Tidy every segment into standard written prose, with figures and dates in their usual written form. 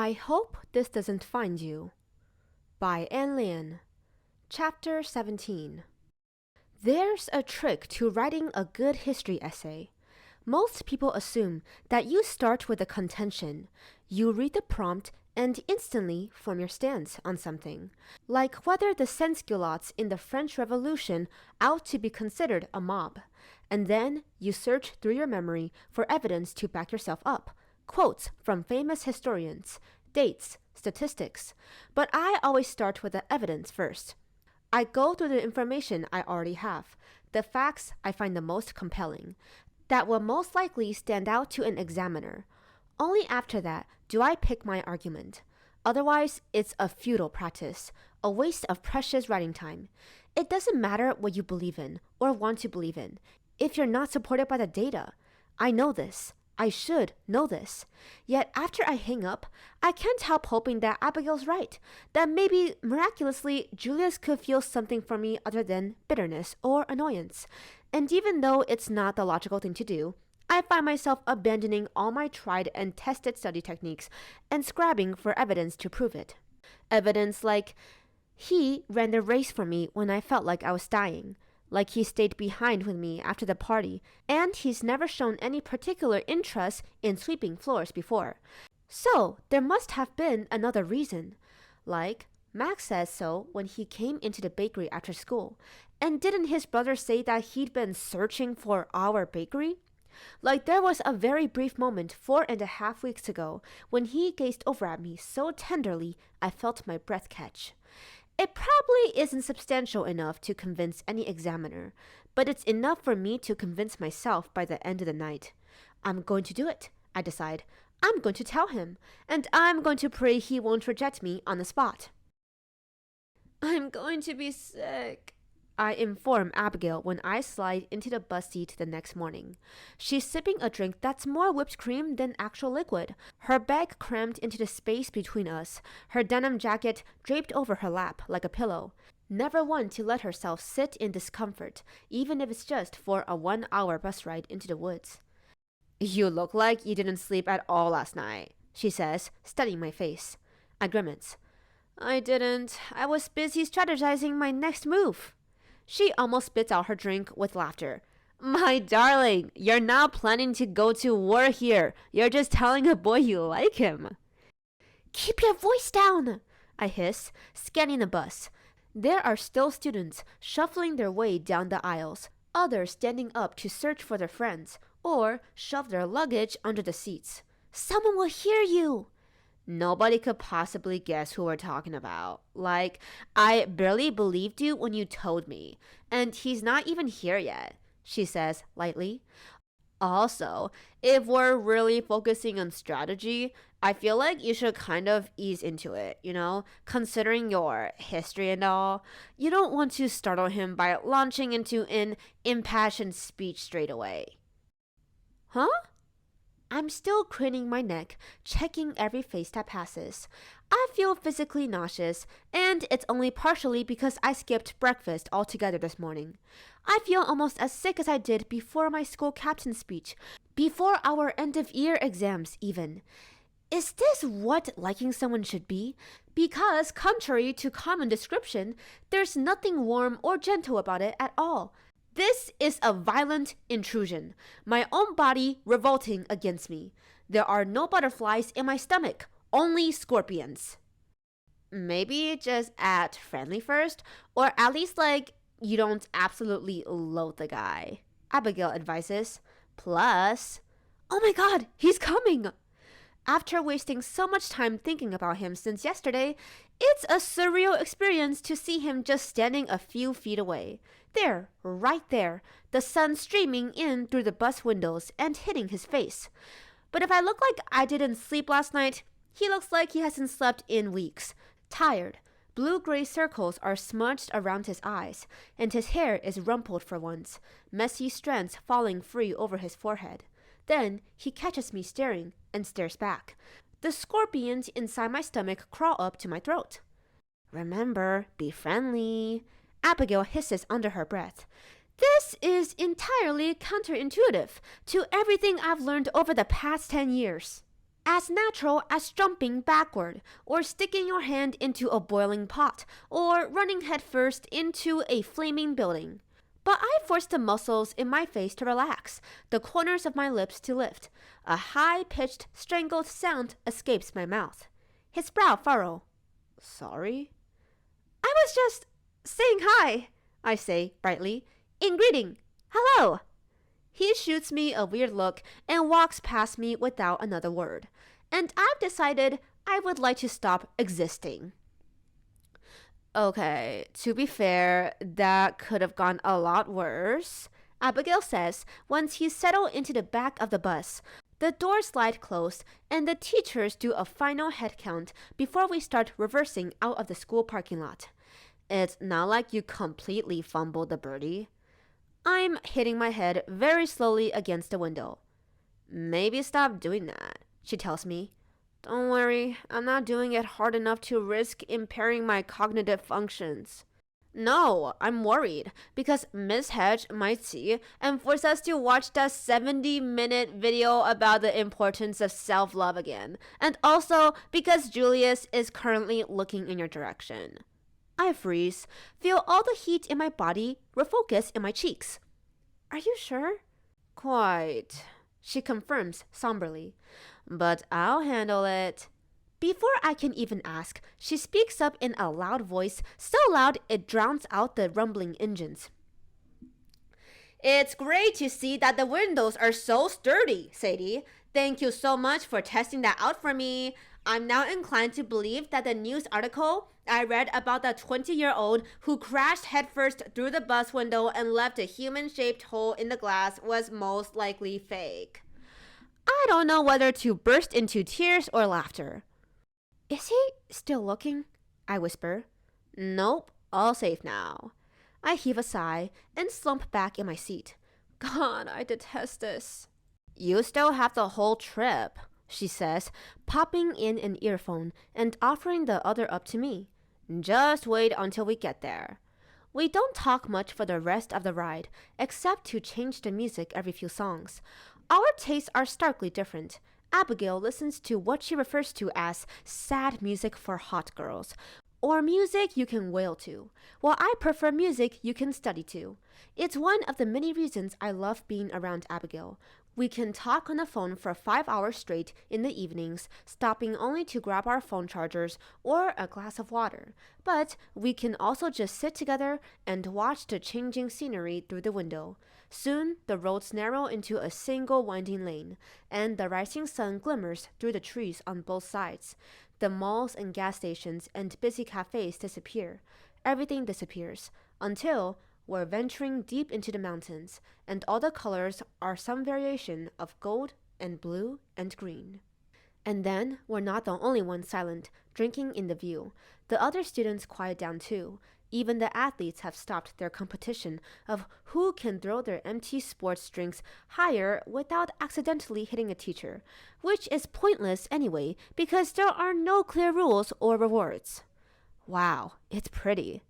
I Hope This Doesn't Find You by Liang. Chapter 17. There's a trick to writing a good history essay. Most people assume that you start with a contention. You read the prompt and instantly form your stance on something, like whether the sans-culottes in the French Revolution ought to be considered a mob. And then you search through your memory for evidence to back yourself up. Quotes from famous historians, dates, statistics. But I always start with the evidence first. I go through the information I already have, the facts I find the most compelling, that will most likely stand out to an examiner. Only after that do I pick my argument. Otherwise, it's a futile practice, a waste of precious writing time. It doesn't matter what you believe in or want to believe in, if you're not supported by the data. I know this. I should know this. Yet after I hang up, I can't help hoping that Abigail's right, that maybe miraculously Julius could feel something for me other than bitterness or annoyance. And even though it's not the logical thing to do, I find myself abandoning all my tried and tested study techniques and scrabbing for evidence to prove it. Evidence like, he ran the race for me when I felt like I was dying. Like he stayed behind with me after the party, and he's never shown any particular interest in sweeping floors before. So, there must have been another reason. Like, Max says so when he came into the bakery after school. And didn't his brother say that he'd been searching for our bakery? Like there was a very brief moment 4.5 weeks ago when he gazed over at me so tenderly I felt my breath catch. It probably isn't substantial enough to convince any examiner, but it's enough for me to convince myself by the end of the night. I'm going to do it, I decide. I'm going to tell him, and I'm going to pray he won't reject me on the spot. I'm going to be sick, I inform Abigail when I slide into the bus seat the next morning. She's sipping a drink that's more whipped cream than actual liquid, her bag crammed into the space between us, her denim jacket draped over her lap like a pillow. Never one to let herself sit in discomfort, even if it's just for a 1-hour bus ride into the woods. You look like you didn't sleep at all last night, she says, studying my face. I grimace. I didn't. I was busy strategizing my next move. She almost spits out her drink with laughter. My darling, you're not planning to go to war here. You're just telling a boy you like him. Keep your voice down, I hiss, scanning the bus. There are still students shuffling their way down the aisles, others standing up to search for their friends, or shove their luggage under the seats. Someone will hear you. Nobody could possibly guess who we're talking about. Like, I barely believed you when you told me. And he's not even here yet, she says lightly. Also, if we're really focusing on strategy, I feel like you should kind of ease into it, considering your history and all. You don't want to startle him by launching into an impassioned speech straight away. Huh? I'm still craning my neck, checking every face that passes. I feel physically nauseous, and it's only partially because I skipped breakfast altogether this morning. I feel almost as sick as I did before my school captain's speech, before our end-of-year exams even. Is this what liking someone should be? Because, contrary to common description, there's nothing warm or gentle about it at all. This is a violent intrusion, my own body revolting against me. There are no butterflies in my stomach, only scorpions. Maybe just act friendly first, or at least you don't absolutely loathe the guy, Abigail advises. Plus, oh my god, he's coming! After wasting so much time thinking about him since yesterday, it's a surreal experience to see him just standing a few feet away. There, right there, the sun streaming in through the bus windows and hitting his face. But if I look like I didn't sleep last night, he looks like he hasn't slept in weeks. Tired. Blue-gray circles are smudged around his eyes, and his hair is rumpled for once, messy strands falling free over his forehead. Then he catches me staring and stares back. The scorpions inside my stomach crawl up to my throat. Remember, be friendly, Abigail hisses under her breath. This is entirely counterintuitive to everything I've learned over the past 10 years. as natural as jumping backward, or sticking your hand into a boiling pot, or running headfirst into a flaming building. But I forced the muscles in my face to relax, the corners of my lips to lift. A high-pitched, strangled sound escapes my mouth. His brow furrow. Sorry? I was just saying hi, I say brightly, in greeting. Hello. He shoots me a weird look and walks past me without another word. And I've decided I would like to stop existing. Okay, to be fair, that could have gone a lot worse, Abigail says once he's settled into the back of the bus. The doors slide closed, and the teachers do a final head count before we start reversing out of the school parking lot. It's not like you completely fumbled the birdie. I'm hitting my head very slowly against the window. Maybe stop doing that, she tells me. Don't worry, I'm not doing it hard enough to risk impairing my cognitive functions. No, I'm worried because Miss Hedge might see and force us to watch that 70-minute video about the importance of self-love again, and also because Julius is currently looking in your direction. I freeze, feel all the heat in my body refocus in my cheeks. Are you sure? Quite, she confirms somberly. But I'll handle it. Before I can even ask, she speaks up in a loud voice, so loud it drowns out the rumbling engines. It's great to see that the windows are so sturdy, Sadie. Thank you so much for testing that out for me. I'm now inclined to believe that the news article I read about the 20-year-old who crashed headfirst through the bus window and left a human-shaped hole in the glass was most likely fake. I don't know whether to burst into tears or laughter. Is he still looking? I whisper. Nope, all safe now. I heave a sigh and slump back in my seat. God, I detest this. You still have the whole trip, she says, popping in an earphone and offering the other up to me. Just wait until we get there. We don't talk much for the rest of the ride, except to change the music every few songs. Our tastes are starkly different. Abigail listens to what she refers to as sad music for hot girls, or music you can wail to, while I prefer music you can study to. It's one of the many reasons I love being around Abigail. We can talk on the phone for 5 hours straight in the evenings, stopping only to grab our phone chargers or a glass of water. But we can also just sit together and watch the changing scenery through the window. Soon, the roads narrow into a single winding lane, and the rising sun glimmers through the trees on both sides. The malls and gas stations and busy cafes disappear. Everything disappears, until we're venturing deep into the mountains, and all the colors are some variation of gold and blue and green. And then we're not the only ones silent, drinking in the view. The other students quiet down too. Even the athletes have stopped their competition of who can throw their empty sports drinks higher without accidentally hitting a teacher, which is pointless anyway because there are no clear rules or rewards. Wow, it's pretty,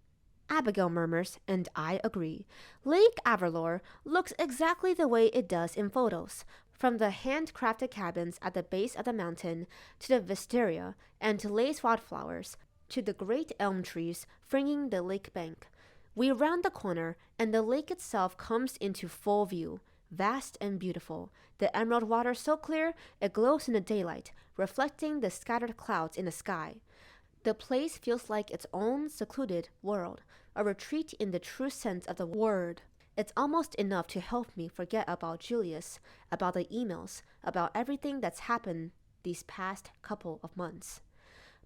Abigail murmurs, and I agree. Lake Avalor looks exactly the way it does in photos, from the handcrafted cabins at the base of the mountain to the wisteria and lace wildflowers to the great elm trees fringing the lake bank. We round the corner, and the lake itself comes into full view, vast and beautiful, the emerald water so clear it glows in the daylight, reflecting the scattered clouds in the sky. The place feels like its own secluded world, a retreat in the true sense of the word. It's almost enough to help me forget about Julius, about the emails, about everything that's happened these past couple of months.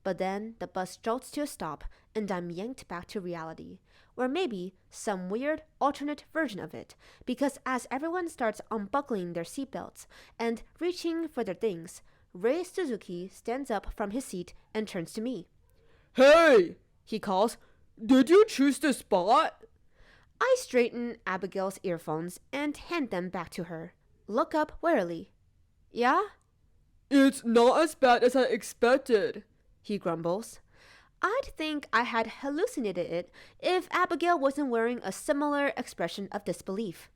But then the bus jolts to a stop, and I'm yanked back to reality. Or maybe some weird alternate version of it, because as everyone starts unbuckling their seatbelts and reaching for their things, Ray Suzuki stands up from his seat and turns to me. Hey, he calls. Did you choose the spot? I straighten Abigail's earphones and hand them back to her. Look up warily. Yeah? It's not as bad as I expected, he grumbles. I'd think I had hallucinated it if Abigail wasn't wearing a similar expression of disbelief.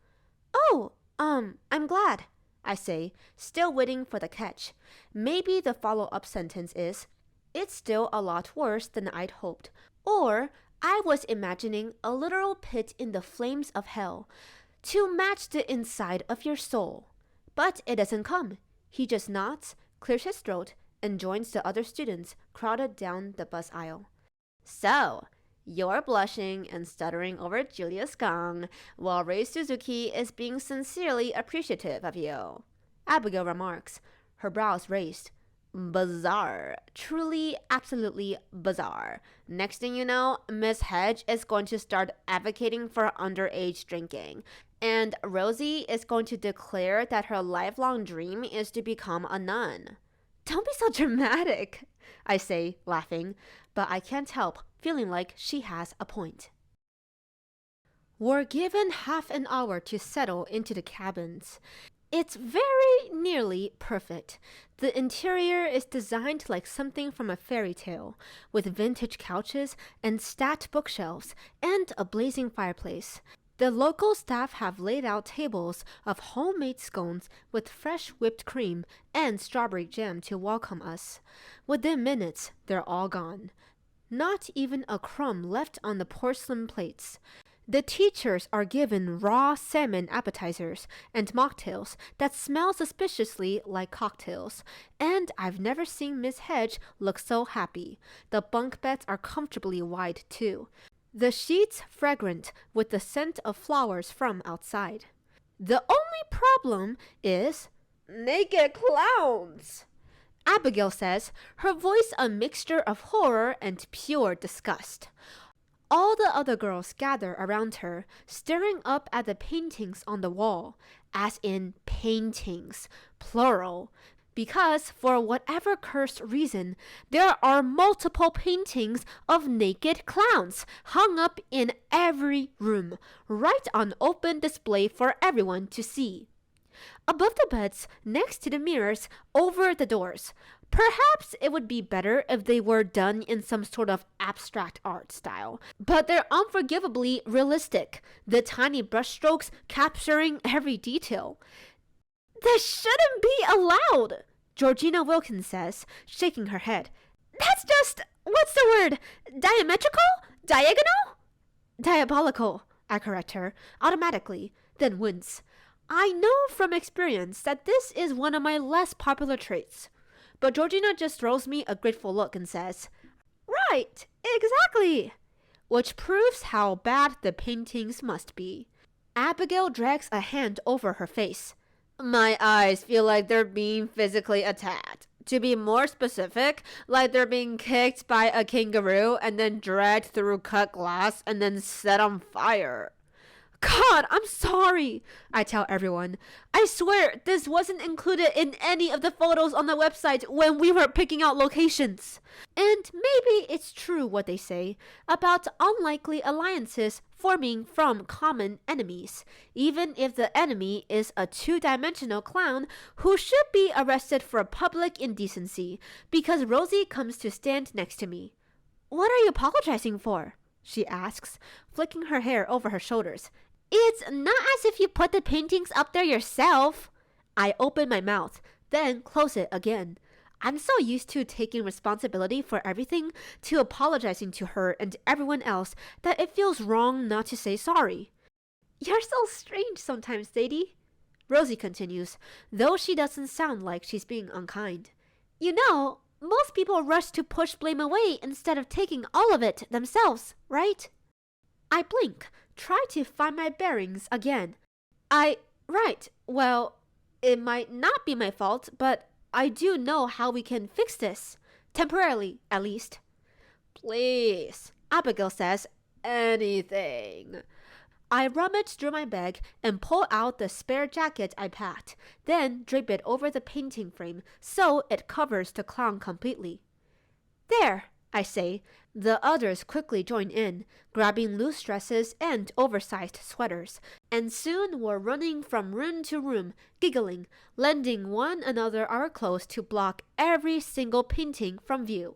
Oh, I'm glad, I say, still waiting for the catch. Maybe the follow-up sentence is, it's still a lot worse than I'd hoped. Or, I was imagining a literal pit in the flames of hell to match the inside of your soul. But it doesn't come. He just nods, clears his throat, and joins the other students crowded down the bus aisle. So, you're blushing and stuttering over Julia's gong, while Ray Suzuki is being sincerely appreciative of you. Abigail remarks, her brows raised. Bizarre. Truly, absolutely bizarre. Next thing you know, Miss Hedge is going to start advocating for underage drinking. And Rosie is going to declare that her lifelong dream is to become a nun. Don't be so dramatic, I say, laughing, but I can't help feeling like she has a point. We're given half an hour to settle into the cabins. It's very nearly perfect. The interior is designed like something from a fairy tale, with vintage couches and stacked bookshelves and a blazing fireplace. The local staff have laid out tables of homemade scones with fresh whipped cream and strawberry jam to welcome us. Within minutes, they're all gone. Not even a crumb left on the porcelain plates. The teachers are given raw salmon appetizers and mocktails that smell suspiciously like cocktails, and I've never seen Miss Hedge look so happy. The bunk beds are comfortably wide too. The sheets fragrant with the scent of flowers from outside. The only problem is naked clowns. Abigail says, her voice a mixture of horror and pure disgust. All the other girls gather around her, staring up at the paintings on the wall, as in paintings, plural. Because, for whatever cursed reason, there are multiple paintings of naked clowns hung up in every room, right on open display for everyone to see. Above the beds, next to the mirrors, over the doors. Perhaps it would be better if they were done in some sort of abstract art style, but they're unforgivably realistic, the tiny brushstrokes capturing every detail. This shouldn't be allowed, Georgina Wilkins says, shaking her head. That's just, what's the word? Diametrical? Diagonal? Diabolical, I correct her, automatically, then wince. I know from experience that this is one of my less popular traits. But Georgina just throws me a grateful look and says, Right, exactly, which proves how bad the paintings must be. Abigail drags a hand over her face. My eyes feel like they're being physically attacked. To be more specific, like they're being kicked by a kangaroo and then dragged through cut glass and then set on fire. God, I'm sorry, I tell everyone. I swear this wasn't included in any of the photos on the website when we were picking out locations. And maybe it's true what they say about unlikely alliances forming from common enemies, even if the enemy is a two-dimensional clown who should be arrested for public indecency because Rosie comes to stand next to me. What are you apologizing for? She asks, flicking her hair over her shoulders. It's not as if you put the paintings up there yourself. I open my mouth, then close it again. I'm so used to taking responsibility for everything, to apologizing to her and everyone else, that it feels wrong not to say sorry. You're so strange sometimes, Sadie, Rosie continues, though she doesn't sound like she's being unkind. You know, most people rush to push blame away instead of taking all of it themselves, right? I blink, try to find my bearings again. Right, well, it might not be my fault, but I do know how we can fix this. Temporarily, at least. Please, Abigail says, anything. I rummage through my bag and pull out the spare jacket I packed, then drape it over the painting frame so it covers the clown completely. There, I say. The others quickly join in, grabbing loose dresses and oversized sweaters, and soon we're running from room to room, giggling, lending one another our clothes to block every single painting from view.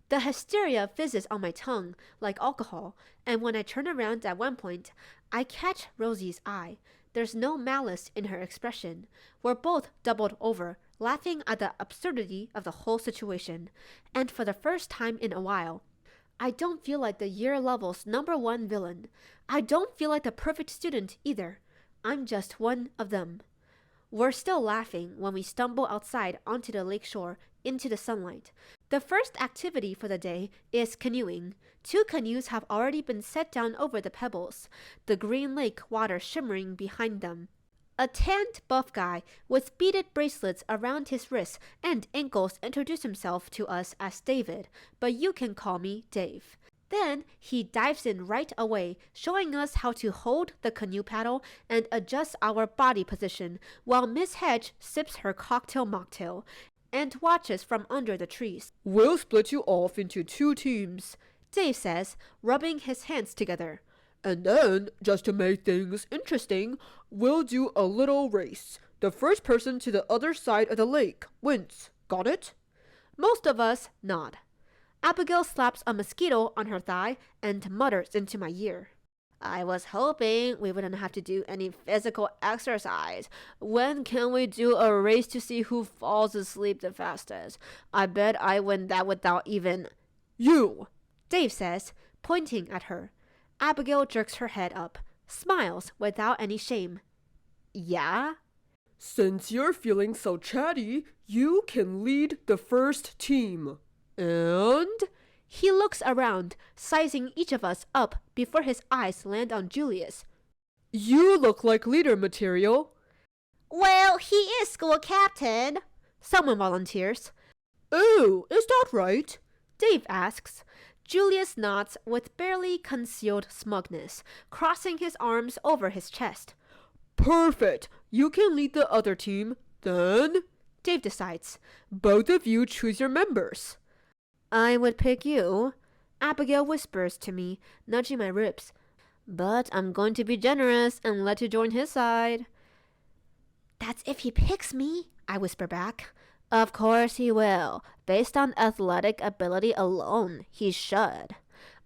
The hysteria fizzes on my tongue like alcohol, and when I turn around at one point, I catch Rosie's eye, There's no malice in her expression. We're both doubled over, laughing at the absurdity of the whole situation. And for the first time in a while, I don't feel like the year level's #1 villain. I don't feel like the perfect student either. I'm just one of them. We're still laughing when we stumble outside onto the lakeshore into the sunlight. The first activity for the day is canoeing. 2 canoes have already been set down over the pebbles, the green lake water shimmering behind them. A tanned buff guy with beaded bracelets around his wrists and ankles introduced himself to us as David, but you can call me Dave. Then he dives in right away, showing us how to hold the canoe paddle and adjust our body position while Miss Hedge sips her cocktail mocktail and watches from under the trees. We'll split you off into 2 teams, Dave says, rubbing his hands together. and then, just to make things interesting, we'll do a little race. The first person to the other side of the lake wins. Got it? Most of us nod. Abigail slaps a mosquito on her thigh and mutters into my ear. I was hoping we wouldn't have to do any physical exercise. When can we do a race to see who falls asleep the fastest? I bet I win that without even... You! Dave says, pointing at her. Abigail jerks her head up, smiles without any shame. Yeah? Since you're feeling so chatty, you can lead the first team. And... He looks around, sizing each of us up before his eyes land on Julius. You look like leader material. Well, he is school captain. Someone volunteers. Oh, is that right? Dave asks. Julius nods with barely concealed smugness, crossing his arms over his chest. Perfect. You can lead the other team. Then, Dave decides. Both of you choose your members. I would pick you, Abigail whispers to me, nudging my ribs. But I'm going to be generous and let you join his side. That's if he picks me, I whisper back. Of course he will. Based on athletic ability alone, he should.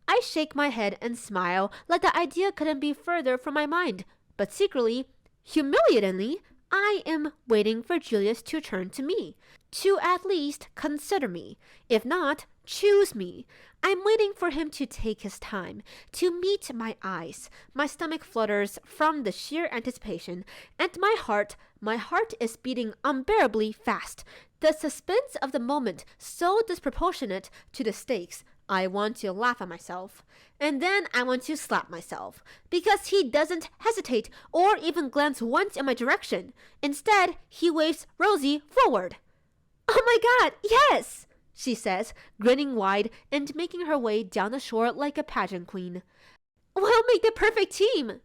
I shake my head and smile like the idea couldn't be further from my mind. But secretly, humiliatingly, I am waiting for Julius to turn to me, to at least consider me. If not, choose me. I'm waiting for him to take his time, to meet my eyes. My stomach flutters from the sheer anticipation, and my heart is beating unbearably fast. The suspense of the moment so disproportionate to the stakes. I want to laugh at myself. And then I want to slap myself, because he doesn't hesitate or even glance once in my direction. Instead, he waves Rosie forward. Oh my God, yes! She says, grinning wide and making her way down the shore like a pageant queen. We'll make the perfect team!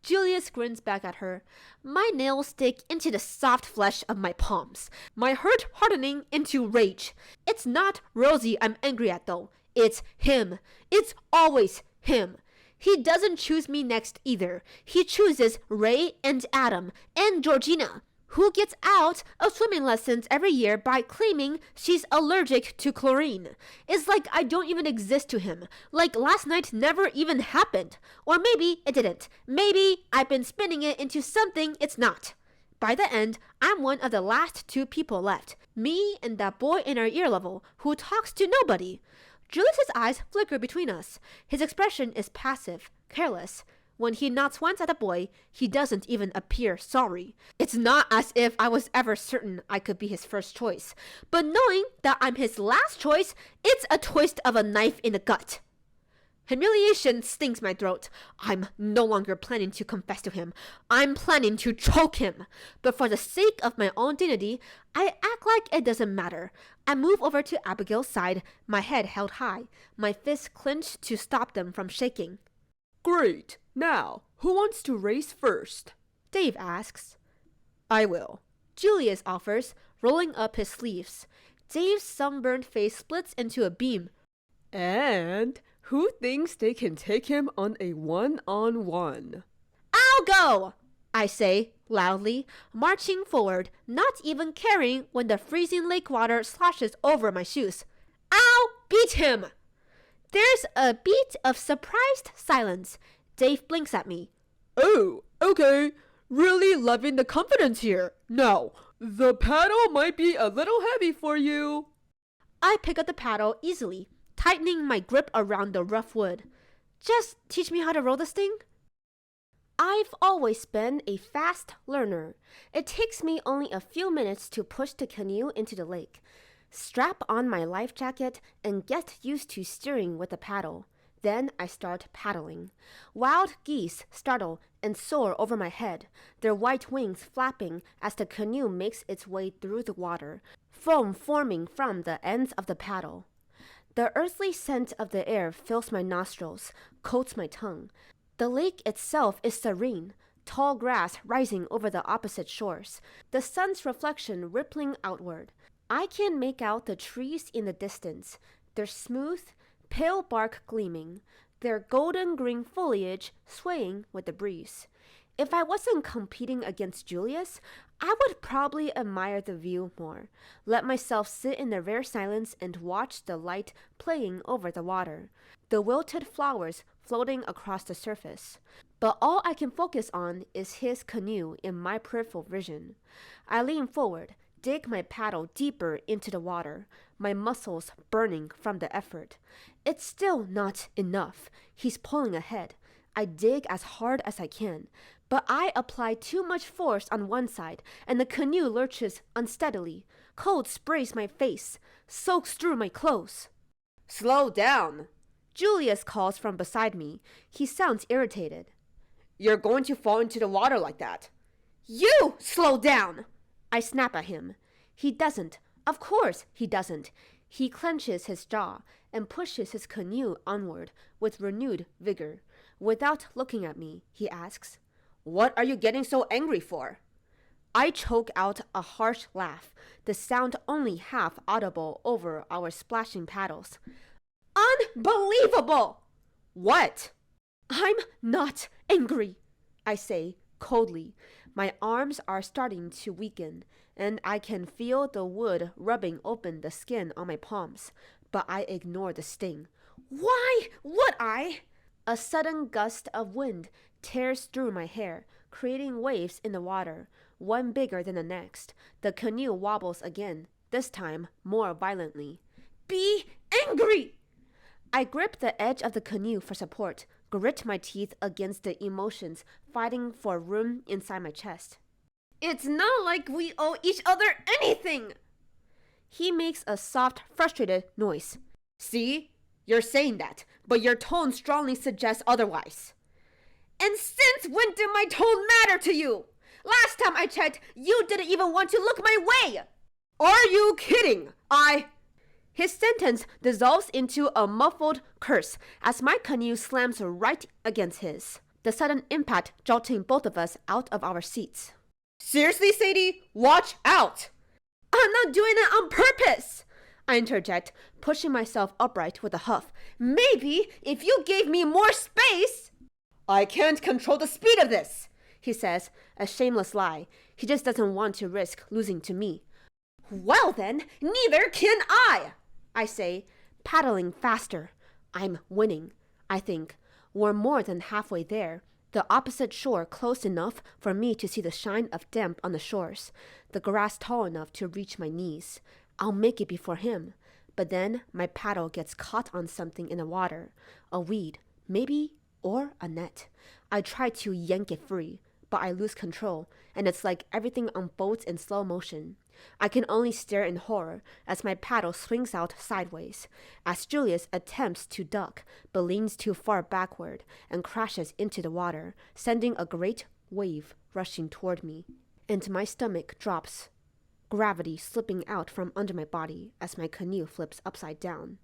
Julius grins back at her. My nails stick into the soft flesh of my palms, my hurt hardening into rage. It's not Rosie I'm angry at, though. It's him. It's always him. He doesn't choose me next either. He chooses Ray and Adam and Georgina, who gets out of swimming lessons every year by claiming she's allergic to chlorine. It's like I don't even exist to him. Like last night never even happened. Or maybe it didn't. Maybe I've been spinning it into something it's not. By the end, I'm one of the last 2 people left. Me and that boy in our ear level who talks to nobody. Julius's eyes flicker between us. His expression is passive, careless. When he nods once at the boy, he doesn't even appear sorry. It's not as if I was ever certain I could be his first choice. But knowing that I'm his last choice, it's a twist of a knife in the gut. Humiliation stings my throat. I'm no longer planning to confess to him. I'm planning to choke him. But for the sake of my own dignity, I act like it doesn't matter. I move over to Abigail's side, my head held high, my fists clenched to stop them from shaking. Great. Now, who wants to race first? Dave asks. I will. Julius offers, rolling up his sleeves. Dave's sunburned face splits into a beam. And who thinks they can take him on a one-on-one? I'll go! I say, loudly, marching forward, not even caring when the freezing lake water sloshes over my shoes. I'll beat him! There's a beat of surprised silence. Dave blinks at me. Oh, okay. Really loving the confidence here. Now, the paddle might be a little heavy for you. I pick up the paddle easily, tightening my grip around the rough wood. Just teach me how to row this thing? I've always been a fast learner. It takes me only a few minutes to push the canoe into the lake, strap on my life jacket, and get used to steering with the paddle. Then I start paddling. Wild geese startle and soar over my head, their white wings flapping as the canoe makes its way through the water, foam forming from the ends of the paddle. The earthly scent of the air fills my nostrils, coats my tongue. The lake itself is serene, tall grass rising over the opposite shores, the sun's reflection rippling outward. I can make out the trees in the distance, their smooth, pale bark gleaming, their golden green foliage swaying with the breeze. If I wasn't competing against Julius, I would probably admire the view more, let myself sit in the rare silence and watch the light playing over the water, the wilted flowers floating across the surface. But all I can focus on is his canoe in my peripheral vision. I lean forward, dig my paddle deeper into the water, my muscles burning from the effort. It's still not enough. He's pulling ahead. I dig as hard as I can, but I apply too much force on one side, and the canoe lurches unsteadily. Cold sprays my face, soaks through my clothes. Slow down. Julius calls from beside me. He sounds irritated. You're going to fall into the water like that. You slow down! I snap at him. He doesn't. Of course he doesn't. He clenches his jaw and pushes his canoe onward with renewed vigor. Without looking at me, he asks, What are you getting so angry for? I choke out a harsh laugh, the sound only half audible over our splashing paddles. Unbelievable! What? I'm not angry, I say coldly. My arms are starting to weaken, and I can feel the wood rubbing open the skin on my palms, but I ignore the sting. Why would I? A sudden gust of wind tears through my hair, creating waves in the water, one bigger than the next. The canoe wobbles again, this time more violently. Be angry! I grip the edge of the canoe for support, grit my teeth against the emotions fighting for room inside my chest. It's not like we owe each other anything! He makes a soft, frustrated noise. See? You're saying that, but your tone strongly suggests otherwise. And since when did my tone matter to you? Last time I checked, you didn't even want to look my way! Are you kidding? His sentence dissolves into a muffled curse as my canoe slams right against his, the sudden impact jolting both of us out of our seats. Seriously, Sadie? Watch out! I'm not doing it on purpose! I interject, pushing myself upright with a huff. Maybe if you gave me more space... I can't control the speed of this, he says, a shameless lie. He just doesn't want to risk losing to me. Well then, neither can I say, paddling faster. I'm winning, I think. We're more than halfway there. The opposite shore close enough for me to see the shine of damp on the shores, the grass tall enough to reach my knees. I'll make it before him. But then my paddle gets caught on something in the water, a weed, maybe, or a net. I try to yank it free, but I lose control, and it's like everything unfolds in slow motion. I can only stare in horror as my paddle swings out sideways, as Julius attempts to duck, but leans too far backward and crashes into the water, sending a great wave rushing toward me. And my stomach drops, gravity slipping out from under my body as my canoe flips upside down.